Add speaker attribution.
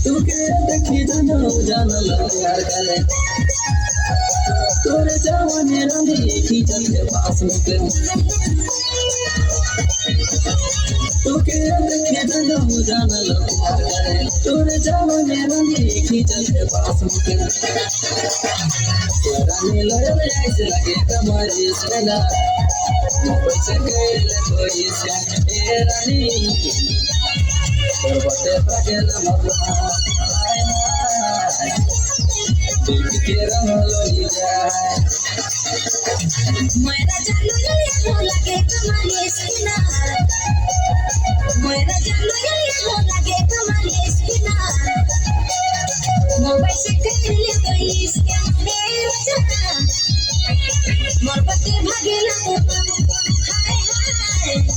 Speaker 1: তোকে দেখি জানো জানলা प्यार करे तोरे जवानी रंगी खींचल के पास मुके তোকে দেখি জানো জানলা प्यार करे तोरे जवानी रंगी खींचल के पास मुके तेरा नीलो ऐसे लगे तुम्हारी स्मेला पैसे के कोई से रानी पर्वते पगल मगना दिल के रंगलो जाए
Speaker 2: मेरा जानू ये लगे तुम्हारी स्किना मेरा जानू ये लगे तुम्हारी स्किना मोबाइल से कर ले कोई स्कैम